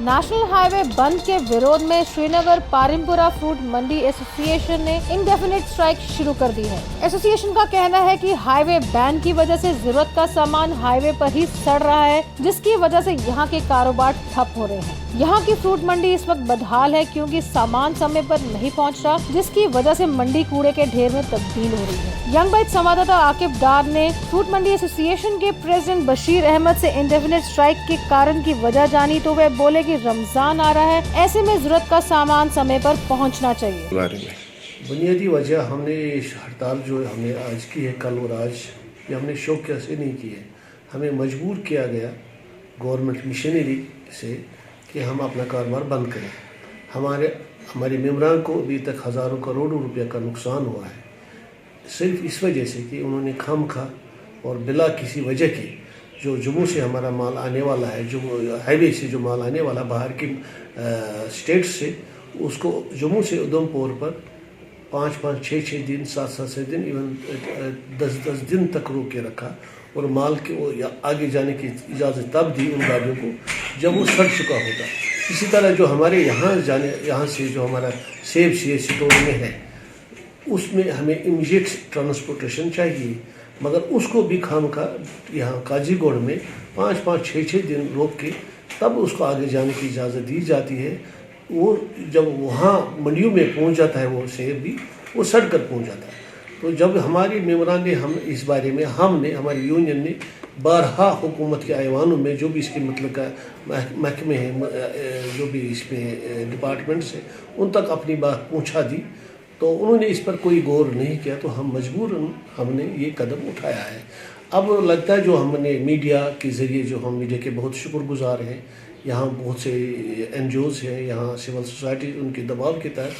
National highway बंद के विरोध में श्रीनगर पारिमपुरा फ्रूट मंडी एसोसिएशन ने इंडेफिनिट स्ट्राइक शुरू कर दी है। एसोसिएशन का कहना है कि हाईवे बैन की वजह से जरूरत का सामान हाईवे पर ही सड़ रहा है, जिसकी वजह से यहाँ के कारोबार ठप हो रहे हैं। यहाँ की फ्रूट मंडी इस वक्त बदहाल है क्योंकि सामान समय पर नहीं पहुँच रहा, जिसकी वजह से मंडी कूड़े के ढेर में तब्दील हो रही है। यंग बाइट संवाददाता आकिब डार ने फ्रूट मंडी एसोसिएशन के प्रेसिडेंट बशीर अहमद से इंडेफिनिट स्ट्राइक के कारण की वजह जानी तो वह बोले कि रमजान आ रहा है, ऐसे में जरूरत का सामान समय पर पहुंचना चाहिए। बुनियादी वजह हमने हड़ताल जो हमने आज की है, कल और आज, ये हमने शौक़ से नहीं की है। हमें मजबूर किया गया गवर्नमेंट मिशनरी से कि हम अपना कारोबार बंद करें। हमारे मेम्बरान को अभी तक हज़ारों करोड़ों रुपये का नुकसान हुआ है, सिर्फ इस वजह से कि उन्होंने खामखा और बिला किसी वजह के जो जम्मू से हमारा माल आने वाला है, जो हाईवे से जो माल आने वाला बाहर की स्टेट से, उसको जम्मू से उधमपुर पर 5-5, 6-6 दिन, 7-7 दिन, इवन 10-10 दिन तक रोक के रखा और माल के वो आगे जाने की इजाज़त तब दी उन गाड़ियों को जब वो सड़ चुका होता। इसी तरह जो हमारे यहाँ से जो हमारा सेब स्टोर में है, उसमें हमें इमीडिएट ट्रांसपोर्टेशन चाहिए, मगर उसको भी खामखा यहाँ काजीगुड़ में 5-5, 6-6 दिन रोक के तब उसको आगे जाने की इजाज़त दी जाती है। वो जब वहाँ मंडियों में पहुँच जाता है वो सेब भी, वो सड़ कर पहुँच जाता है। तो जब हमारी मेम्बरान ने हम इस बारे में हमारी यूनियन ने बारहा हुकूमत के ऐवानों में जो भी इसके मतलब का महकमे हैं, जो भी इसमें डिपार्टमेंट्स हैं, उन तक अपनी बात पहुँचा दी, तो उन्होंने इस पर कोई गौर नहीं किया। तो हम मजबूरन हमने ये कदम उठाया है। अब लगता है जो हमने मीडिया के ज़रिए, जो हम मीडिया के बहुत शुक्रगुजार हैं, यहाँ बहुत से NGOs हैं, यहाँ सिविल सोसाइटी, उनके दबाव के तहत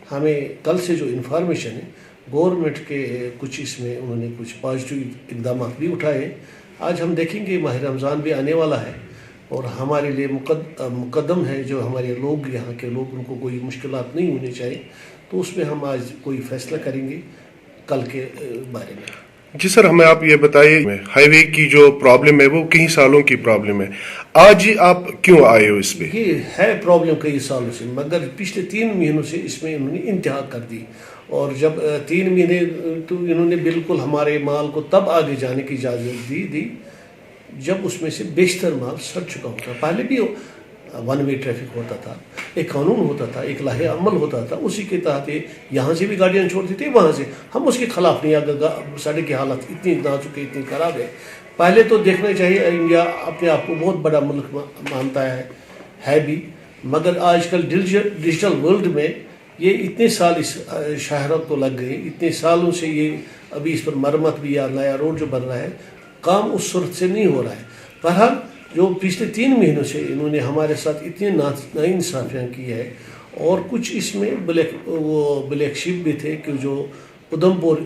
हमें कल से जो इन्फॉर्मेशन है गवर्नमेंट के कुछ इसमें उन्होंने कुछ पॉजिटिव इकदाम भी उठाए। आज हम देखेंगे माह रमज़ान भी आने वाला है और हमारे लिए मुकद्दम है जो हमारे लोग, यहाँ के लोग, उनको कोई मुश्किलात नहीं होनी चाहिए, तो उसमें हम आज कोई फैसला करेंगे कल के बारे में। जी सर, हमें आप ये बताइए, हाईवे की जो प्रॉब्लम है वो कई सालों की प्रॉब्लम है, आज ही आप क्यों आए हो इस पे? ये है प्रॉब्लम कई सालों से, मगर पिछले 3 महीनों से इसमें इन्होंने इंतहा कर दी। और जब 3 महीने तो इन्होंने बिल्कुल हमारे माल को तब आगे जाने की इजाज़त दी जब उसमें से बेशतर माल सड़ चुका होता। पहले भी 1 वे ट्रैफिक होता था, एक कानून होता था, एक लाहे अमल होता था, उसी के तहत यहाँ से भी गाड़ियाँ छोड़ती थी, वहाँ से हम उसके खिलाफ नहीं। अगर सड़क की हालत इतनी नाजुक है, इतनी ख़राब है, पहले तो देखना चाहिए। इंडिया अपने आप को बहुत बड़ा मुल्क मानता है भी, मगर आजकल डिजिटल वर्ल्ड में ये इतने साल इस शहरत को लग गए, इतने सालों से ये अभी इस पर मरम्मत भी या नया रोड जो बन रहा है, काम उस सूरत से नहीं हो रहा है। बहरहाल जो पिछले 3 महीनों से इन्होंने हमारे साथ इतनी नाइंसाफियाँ की है, और कुछ इसमें ब्लैक शिप भी थे कि जो उधमपुर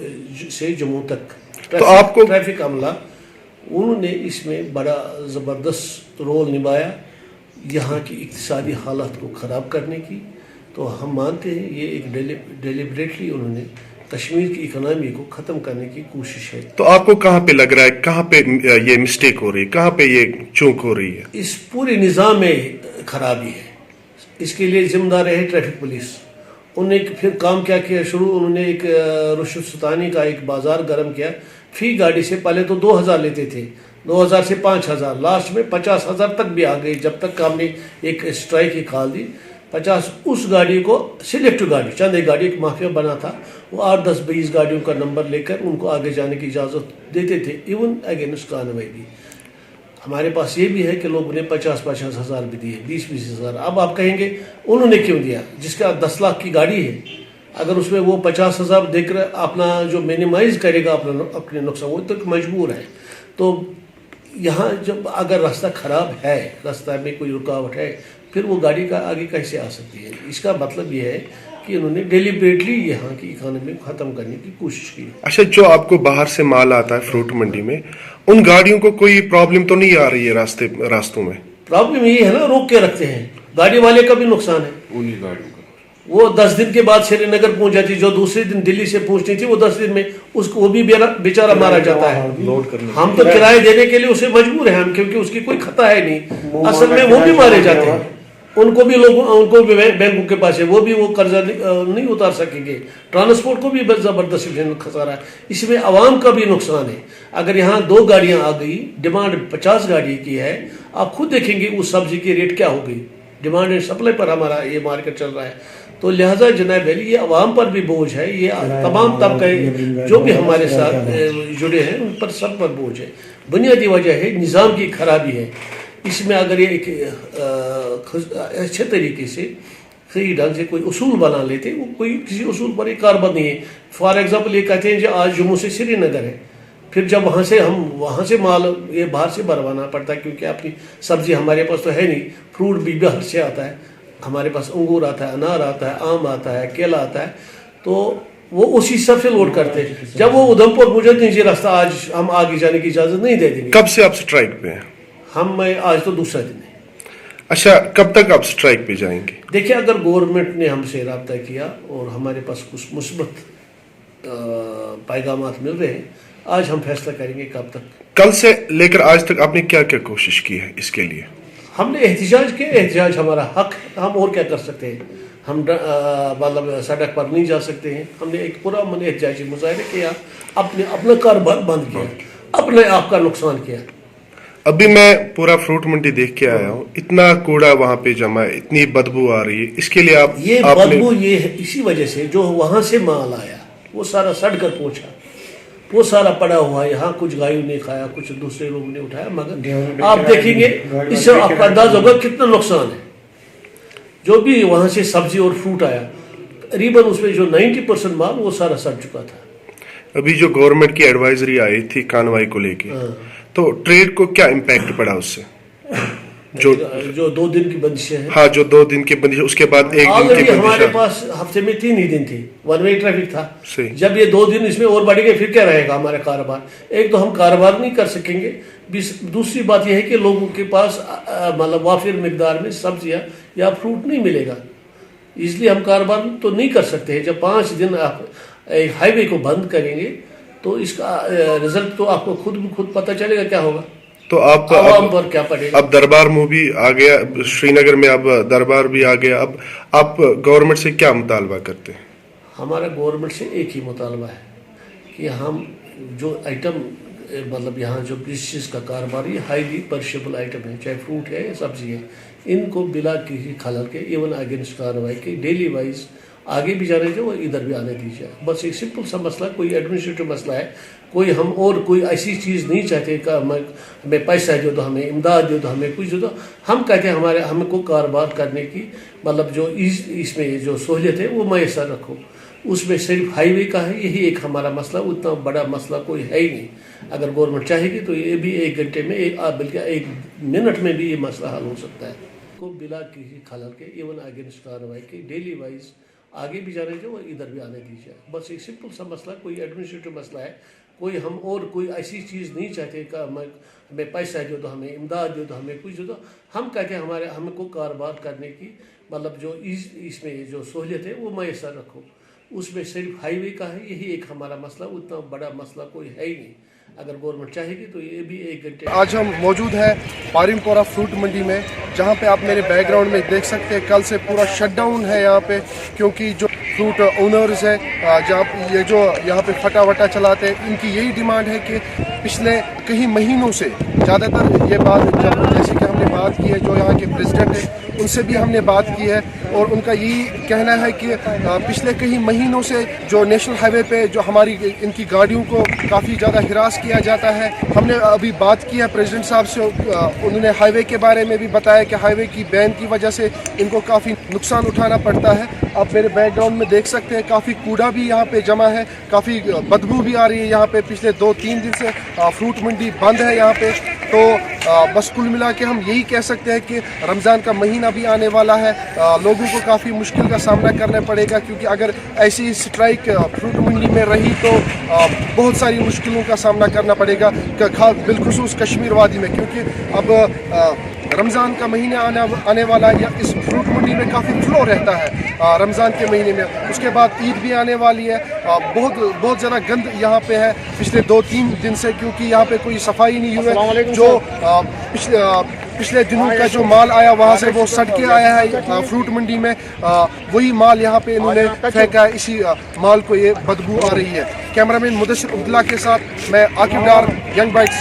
से जम्मू तक तो आपको ट्रैफिक अमला, उन्होंने इसमें बड़ा ज़बरदस्त रोल निभाया यहाँ की इक्तिसादी हालत को ख़राब करने की। तो हम मानते हैं ये एक डेलिबरेटली उन्होंने कश्मीर की इकोनॉमी को ख़त्म करने की कोशिश है। तो आपको कहाँ पे लग रहा है, कहाँ पे ये मिस्टेक हो रही है, कहाँ पे ये चूक हो रही है? इस पूरे निज़ाम में खराबी है, इसके लिए जिम्मेदार है ट्रैफिक पुलिस। उन्होंने फिर काम क्या किया शुरू, उन्होंने एक रुश्वत सुतानी का एक बाजार गर्म किया। फी गाड़ी से पहले तो 2000 लेते थे, 2000 से 5000, लास्ट में 50,000 तक भी आ गई, जब तक हमने एक स्ट्राइक ही खाल दी। 50 उस गाड़ी को, सिलेक्टिव गाड़ी, चंद एक गाड़ी, एक माफिया बना था, वो 8, 10, 20 गाड़ियों का नंबर लेकर उनको आगे जाने की इजाज़त देते थे, इवन अगेंस्ट कार्रवाई भी। हमारे पास ये भी है कि लोगों ने 50-50 हज़ार भी दिए, 20-20 हज़ार। अब आप कहेंगे उन्होंने क्यों दिया? जिसका 10 लाख की गाड़ी है, अगर उसमें वो 50,000 देकर अपना जो मिनिमाइज करेगा अपने नुकसान, वो तक मजबूर है। तो यहाँ जब अगर रास्ता ख़राब है, रास्ता में कोई रुकावट है, फिर वो गाड़ी का आगे कैसे आ सकती है? इसका मतलब ये है कि उन्होंने डेलिबरेटली यहाँ की इकोनॉमी को ख़त्म करने की कोशिश की। अच्छा, जो आपको बाहर से माल आता है फ्रूट मंडी में, उन गाड़ियों को कोई प्रॉब्लम तो नहीं आ रही है रास्तों में? प्रॉब्लम ये है ना, रोक के रखते हैं, गाड़ी वाले का भी नुकसान है। उन्हीं गाड़ियों का वो 10 दिन के बाद श्रीनगर पहुंच जाती, जो दूसरे दिन दिल्ली से पहुंचनी थी, वो 10 दिन में उसको वो भी बेचारा मारा जाता है। हम तो किराए देने के लिए उसे मजबूर हैं हम, क्योंकि उसकी कोई खता है नहीं, असल में वो भी मारे जाते हैं, उनको भी बैंकों के पास है, वो भी वो कर्जा नहीं उतार सकेंगे। ट्रांसपोर्ट को भी ज़बरदस्त खसारा है, इसमें आवाम का भी नुकसान है। अगर यहाँ 2 गाड़ियाँ आ गई, डिमांड 50 गाड़ी की है, आप खुद देखेंगे उस सब्जी की रेट क्या हो गई। डिमांड एंड सप्लाई पर हमारा ये मार्केट चल रहा है, तो लिहाजा जनाब वैली ये आवाम पर भी बोझ है, ये तमाम तबके जो भी हमारे साथ जुड़े हैं उन पर सब पर बोझ है। बुनियादी वजह है निज़ाम की खराबी है। इसमें अगर ये एक अच्छे तरीके से सही ढंग से कोई उसूल बना लेते, वो कोई किसी उसूल पर एक कारबंद नहीं है। फॉर एग्जांपल ये कहते हैं जो आज जम्मू से श्रीनगर है, फिर जब वहाँ से माल ये बाहर से भरवाना पड़ता है, क्योंकि अपनी सब्जी हमारे पास तो है नहीं, फ्रूट भी बाहर से आता है, हमारे पास अंगूर आता है, अनार आता है, आम आता है, केला आता है, तो वो उसी हिसाब से लोड करते हैं। जब वो उधमपुर मुझे नहीं रास्ता, आज हम आगे जाने की इजाज़त नहीं दे देंगे। कब से आप स्ट्राइक पे हैं? आज तो दूसरा दिन है। अच्छा, कब तक आप स्ट्राइक पे जाएंगे? देखिए, अगर गवर्नमेंट ने हमसे रब्ता किया और हमारे पास कुछ मुस्बत पैगामात मिल रहे हैं, आज हम फैसला करेंगे कब तक। कल से लेकर आज तक आपने क्या क्या कोशिश की है इसके लिए? हमने एहतिजाज किया, एहतिजाज हमारा हक है, हम और क्या कर सकते हैं। हम मतलब सड़क पर नहीं जा सकते हैं। हमने एक पूरा मन एहतिजाजी मुजाहिरा किया, अपना कारोबार बंद किया, अपने आप का नुकसान किया। अभी मैं पूरा फ्रूट मंडी देख के आया हूँ, इतना कूड़ा वहाँ पे जमा है, इतनी बदबू आ रही है, इसके लिए बदबू ये है इसी वजह से, जो वहां से माल आया वो सारा सड़ कर पहुंचा, वो सारा पड़ा हुआ है। यहाँ कुछ गायों ने खाया, कुछ दूसरे लोगों ने उठाया, मगर आप देखेंगे इससे आपका अंदाजा होगा कितना नुकसान है। जो भी वहां से सब्जी और फ्रूट आया, करीबन उसमें जो 90% माल वो सारा सड़ चुका था। अभी जो गवर्नमेंट की एडवाइजरी आई थी कार्रवाई को लेके, तो ट्रेड को क्या इम्पैक्ट पड़ा उससे? जो 2 दिन की बंदिशें हैं। हाँ, जो 2 दिन की बंदिश, उसके बाद 1 दिन की बंदिश। हमारे पास हफ्ते में 3 ही दिन थी, 1 वे ट्रैफिक था। सही। जब ये 2 दिन इसमें और बढ़ गए, फिर क्या रहेगा हमारा कारोबार? एक तो हम कारोबार नहीं कर सकेंगे, दूसरी बात यह है कि लोगों के पास मतलब वाफिर मिकदार में सब्जियां या फ्रूट नहीं मिलेगा, इसलिए हम कारोबार तो नहीं कर सकते हैं। जब 5 दिन आप एक हाईवे को बंद करेंगे तो इसका रिजल्ट तो आपको खुद पता चलेगा क्या होगा। तो आप पर क्या पड़ेगा। अब दरबार मूवी आ गया श्रीनगर में, अब दरबार भी आ गया, अब आप गवर्नमेंट से क्या मुतालबा करते हैं? हमारा गवर्नमेंट से एक ही मुतालबा है कि हम जो आइटम मतलब यहाँ जो डिशेस का कारोबार, ये हाईली परशेबल आइटम है, चाहे फ्रूट है या सब्जी है, इनको बिला किसी खलल के इवन अगेंस्ट कार्रवाई के डेली वाइज आगे भी जाने दो और इधर भी आने दीजिए। बस एक सिंपल सा मसला, कोई एडमिनिस्ट्रेटिव मसला है, कोई हम और कोई ऐसी चीज़ नहीं चाहते कि हमें पैसा दो तो हमें इमदाद दो तो हमें कुछ दो। हम कहते हैं हमको कारोबार करने की मतलब जो इसमें जो सहूलियत है वो मैसर रखो। उसमें सिर्फ हाईवे का है, यही एक हमारा मसला, उतना बड़ा मसला कोई है ही नहीं। अगर गवर्नमेंट चाहेगी तो ये भी 1 घंटे में बल्कि 1 मिनट में भी ये मसला हल हो सकता है। को बिला किसी खलल के इवन अगेंस्ट कार्रवाई के डेली वाइज आगे भी जाने दो और इधर भी आने दीजिए। बस एक सिंपल सा मसला, कोई एडमिनिस्ट्रेटिव मसला है, कोई हम और कोई ऐसी चीज़ नहीं चाहते कि हमें पैसा दो तो हमें इमदाद दो तो हमें कुछ दो। हम कहते हैं हमको कारोबार करने की मतलब जो इसमें जो सहूलियत है वो मैसर रखो। उसमें सिर्फ हाईवे का है, यही एक हमारा मसला, उतना बड़ा मसला कोई है ही नहीं। अगर गवर्नमेंट चाहेगी तो ये भी 1 घंटे। आज हम मौजूद हैं पारिमपोरा फ्रूट मंडी में, जहां पे आप मेरे बैकग्राउंड में देख सकते हैं कल से पूरा शटडाउन है यहाँ पे, क्योंकि जो फ्रूट ओनर्स है जहाँ ये जो यहाँ पे फटा वटा चलाते हैं, इनकी यही डिमांड है कि पिछले कई महीनों से ज़्यादातर ये बात जैसे कि हमने बात की है, जो यहाँ के प्रेसिडेंट है उनसे भी हमने बात की है, और उनका यही कहना है कि पिछले कई महीनों से जो नेशनल हाईवे पे जो हमारी इनकी गाड़ियों को काफ़ी ज़्यादा हिरास किया जाता है। हमने अभी बात की है प्रेसिडेंट साहब से, उन्होंने हाईवे के बारे में भी बताया कि हाईवे की बैन की वजह से इनको काफ़ी नुकसान उठाना पड़ता है। आप मेरे बैकग्राउंड में देख सकते हैं काफ़ी कूड़ा भी यहाँ पे जमा है, काफ़ी बदबू भी आ रही है यहाँ पे। पिछले 2-3 दिन से फ्रूट मंडी बंद है यहाँ पे। तो बस कुल मिला के हम यही कह सकते हैं कि रमज़ान का महीना भी आने वाला है, लोगों को काफ़ी मुश्किल का सामना करना पड़ेगा, क्योंकि अगर ऐसी स्ट्राइक फ्रूट मंडी में रही तो बहुत सारी मुश्किलों का सामना करना पड़ेगा, बिलखुसूस कश्मीर वादी में, क्योंकि अब रमज़ान का महीना आने वाला है, या इस फ्रूट मंडी में काफ़ी फ्लो रहता है रमज़ान के महीने में। उसके बाद ईद भी आने वाली है, बहुत ज़्यादा गंद यहाँ पे है पिछले 2-3 दिन से, क्योंकि यहाँ पे कोई सफाई नहीं हुई है। जो पिछले दिनों का जो माल आया वहाँ से वो सड़ के आया है फ्रूट मंडी में, वही माल यहाँ पे इन्होंने फेंका है, इसी माल को ये बदबू आ रही है। कैमरामैन मुदस्सिर उब्दुल्ला के साथ मैं आकिब डार, यंग बाइट्स।